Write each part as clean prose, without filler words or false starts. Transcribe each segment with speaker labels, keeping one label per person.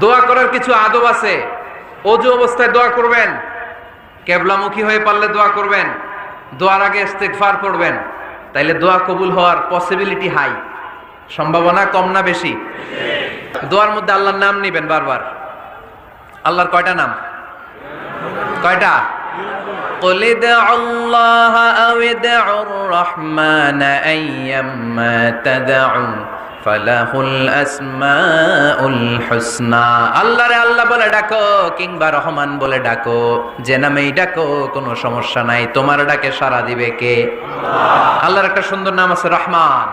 Speaker 1: দোয়া করার কিছু আদব আছে। অজু অবস্থায় দোয়া করবেন, কেবলামুখী হয়ে পারলে দোয়া করবেন, দোয়ার আগে ইস্তেগফার পড়বেন, তাইলে দোয়া কবুল হওয়ার পসিবিলিটি হাই, সম্ভাবনা কম না বেশি? দোয়ার মধ্যে আল্লাহর নাম নিবেন বারবার। আল্লাহর কয়টা নাম? কয়টা? قل ادعوا الله أو ادعوا الرحمن أيما تدعوا فله الأسماء الحسنى। আল্লাহ রে আল্লাহ বলে ডাকো কিংবা রহমান বলে ডাকো, যে নামেই ডাকো কোনো সমস্যা নাই, তোমার ডাকে সাড়া দিবে কে? আল্লাহ। আল্লাহর একটা সুন্দর নাম আছে রহমান।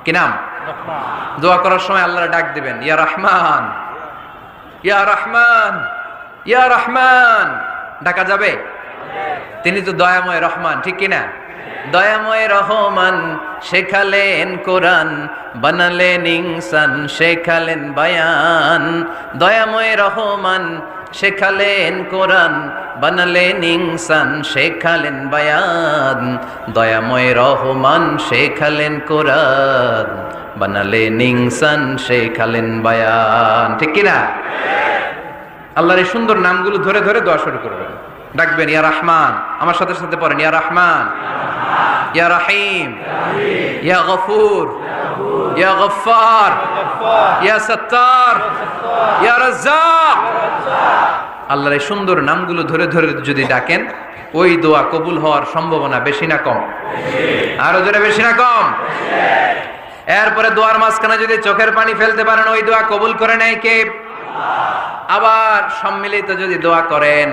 Speaker 1: কি নাম? রহমান। দোয়া করার সময় আল্লাহর ডাক দিবেন, ইয়া রহমান, ইয়া রহমান, ইয়া রহমান। ডাকা যাবে? তিনি তো দয়াময় রহমান, ঠিক কিনা? দয়াময় রহমান শেখালেন কোরআন, বানালেন ইনসান, শেখালেন বায়ান। দয়াময় রহমান শেখালেন কোরআন, বানালেন ইনসান, শেখালেন বায়ান। দয়াময় রহমান শেখালেন কোরআন, বানালেন ইনসান, শেখালেন বায়ান, ঠিক কিনা? আল্লাহর এই সুন্দর নামগুলো ধরে ধরে দোয়া শুরু করবেন, ডাকবেন ইয়া রহমান। আমার সাথে সাথে পড়েন ইয়া রহমান, ইয়া রহিম, ইয়া গফুর, ইয়া গফফার, ইয়া সত্তার, ইয়া রাজ্জাক। আল্লাহর এই সুন্দর নামগুলো ধরে ধরে যদি ডাকেন, ওই দোয়া কবুল হওয়ার সম্ভাবনা বেশি না কম? আরো জোরে, বেশি না কম? এরপরে দোয়ার মাঝখানে যদি চোখের পানি ফেলতে পারেন, ওই দোয়া কবুল করে নেয় কে? আবার সম্মিলিত যদি দোয়া করেন,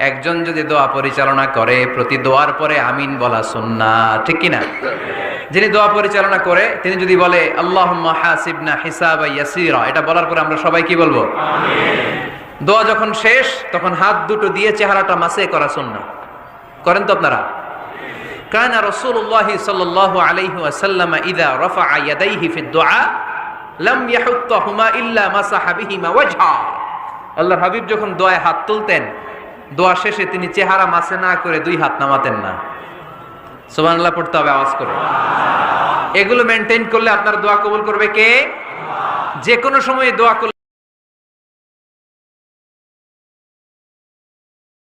Speaker 1: একজন যদি দোয়া পরিচালনা করে, প্রতি দোয়ার পরে আমিন বলা সুন্নাহ, ঠিক কিনা? যিনি দোয়া পরিচালনা করে তিনি যদি বলে আল্লাহুম্মা হাসিবনা হিসাবান ইয়াসীরা, এটা বলার পরে আমরা সবাই কি বলবো? আমিন। দোয়া যখন শেষ তখন হাত দুটো দিয়ে চেহারাটা মাসে করা সুন্নাহ। করেন তো আপনারা? কানা রাসূলুল্লাহ সাল্লাল্লাহু আলাইহি ওয়াসাল্লাম ইযা রাফা'a ইয়াদাইহি ফিদ দুআ লাম ইয়াহুত্তাহুমা ইল্লা মাসাহা বিহিমা ওয়াজহা। আল্লাহর হাবিব যখন দোয়ায় হাত তুলতেন, দোয়া শেষে তিনি চেহারা মাসে না করে দুই হাত নামাতেন না। সুবহানাল্লাহ পড়তে হবে আওয়াজ করে। এগুলো মেনটেন করলে আপনার দোয়া কবুল করবে কে? যে কোনো সময় দোয়া করলে